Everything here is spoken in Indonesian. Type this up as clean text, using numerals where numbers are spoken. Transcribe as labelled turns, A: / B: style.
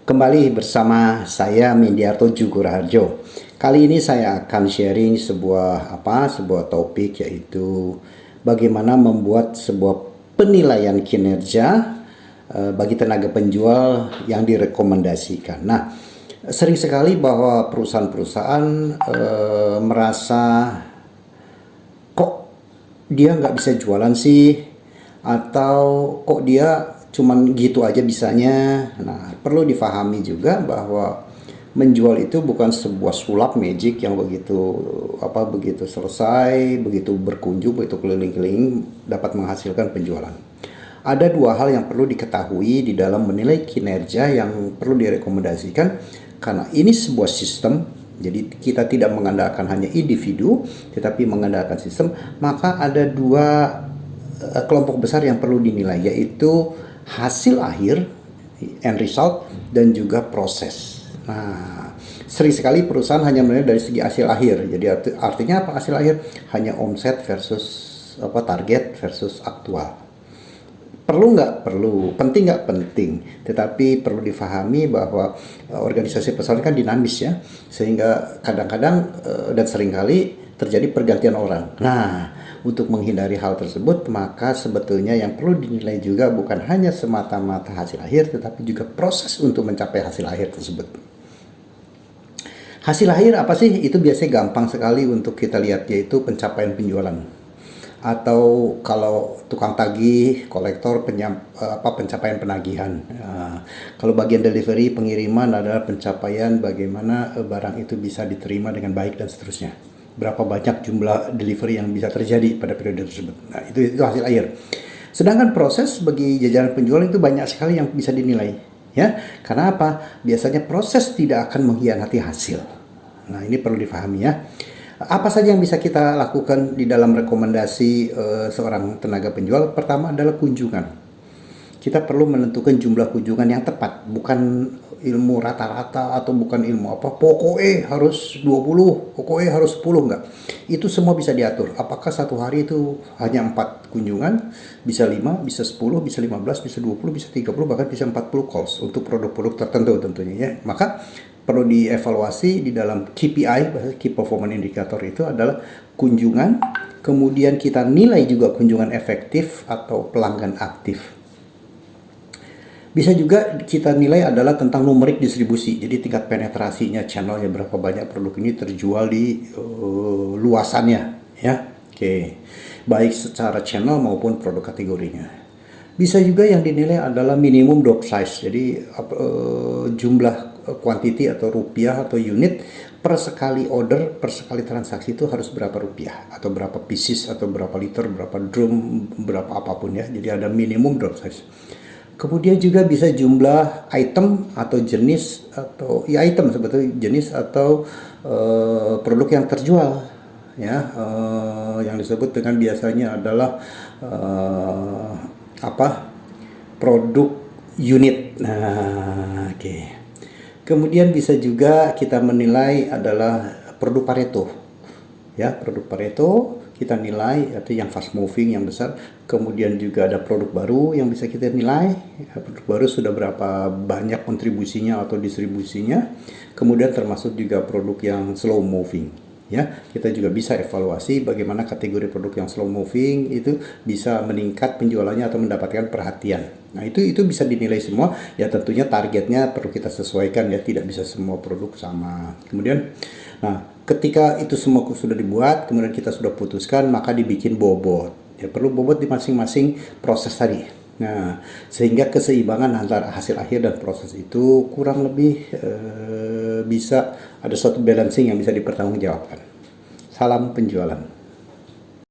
A: Kembali bersama saya Mindiarto Jugurharjo. Kali ini saya akan sharing sebuah topik, yaitu bagaimana membuat sebuah penilaian kinerja bagi tenaga penjual yang direkomendasikan. Nah, sering sekali bahwa perusahaan-perusahaan merasa kok dia nggak bisa jualan sih, atau kok dia cuman gitu aja bisanya. Nah, perlu difahami juga bahwa menjual itu bukan sebuah sulap magic yang begitu selesai, begitu berkunjung, begitu keliling-keliling dapat menghasilkan penjualan. Ada dua hal yang perlu diketahui di dalam menilai kinerja yang perlu direkomendasikan, karena ini sebuah sistem. Jadi kita tidak mengandalkan hanya individu, tetapi mengandalkan sistem. Maka ada dua kelompok besar yang perlu dinilai, yaitu hasil akhir, end result, dan juga proses. Nah, sering sekali perusahaan hanya menilai dari segi hasil akhir. Jadi artinya apa hasil akhir? Hanya omset versus target versus aktual. Perlu nggak? Perlu. Penting nggak? Penting. Tetapi perlu difahami bahwa organisasi perusahaan kan dinamis ya, sehingga kadang-kadang dan seringkali terjadi pergantian orang. Nah, untuk menghindari hal tersebut, maka sebetulnya yang perlu dinilai juga bukan hanya semata-mata hasil akhir, tetapi juga proses untuk mencapai hasil akhir tersebut. Hasil akhir apa sih? Itu biasanya gampang sekali untuk kita lihat, yaitu pencapaian penjualan. Atau kalau tukang tagih, kolektor, pencapaian penagihan. Kalau bagian delivery, pengiriman adalah pencapaian bagaimana barang itu bisa diterima dengan baik dan seterusnya. Berapa banyak jumlah delivery yang bisa terjadi pada periode tersebut. Nah, itu hasil akhir. Sedangkan proses bagi jajaran penjual itu banyak sekali yang bisa dinilai, ya. Karena apa? Biasanya proses tidak akan mengkhianati hasil. Nah, ini perlu difahami ya. Apa saja yang bisa kita lakukan di dalam rekomendasi seorang tenaga penjual? Pertama adalah kunjungan. Kita perlu menentukan jumlah kunjungan yang tepat, bukan ilmu rata-rata atau bukan ilmu pokoknya harus 20, pokoknya harus 10, enggak. Itu semua bisa diatur. Apakah satu hari itu hanya 4 kunjungan, bisa 5, bisa 10, bisa 15, bisa 20, bisa 30, bahkan bisa 40 calls untuk produk-produk tertentu tentunya ya. Maka perlu dievaluasi di dalam KPI, Key Performance Indicator, itu adalah kunjungan, kemudian kita nilai juga kunjungan efektif atau pelanggan aktif. Bisa juga kita nilai adalah tentang numerik distribusi, jadi tingkat penetrasinya, channelnya, berapa banyak produk ini terjual di luasannya, ya. Oke, baik secara channel maupun produk kategorinya. Bisa juga yang dinilai adalah minimum drop size, jadi jumlah quantity atau rupiah atau unit per sekali order, per sekali transaksi itu harus berapa rupiah, atau berapa pieces, atau berapa liter, berapa drum, berapa apapun ya. Jadi ada minimum drop size. Kemudian juga bisa jumlah item atau jenis, atau ya item sebetulnya jenis atau produk yang terjual ya, yang disebut dengan biasanya adalah produk unit. Nah, oke. Kemudian bisa juga kita menilai adalah produk Pareto. Ya, produk Pareto kita nilai itu yang fast moving, yang besar. Kemudian juga ada produk baru yang bisa kita nilai. Produk baru sudah berapa banyak kontribusinya atau distribusinya. Kemudian termasuk juga produk yang slow moving. Ya, kita juga bisa evaluasi bagaimana kategori produk yang slow moving itu bisa meningkat penjualannya atau mendapatkan perhatian. Nah, itu bisa dinilai semua. Ya, tentunya targetnya perlu kita sesuaikan ya, tidak bisa semua produk sama. Kemudian ketika itu semua sudah dibuat, kemudian kita sudah putuskan, maka dibikin bobot. Ya, perlu bobot di masing-masing proses tadi. Nah, sehingga keseimbangan antara hasil akhir dan proses itu kurang lebih bisa ada suatu balancing yang bisa dipertanggungjawabkan. Salam penjualan.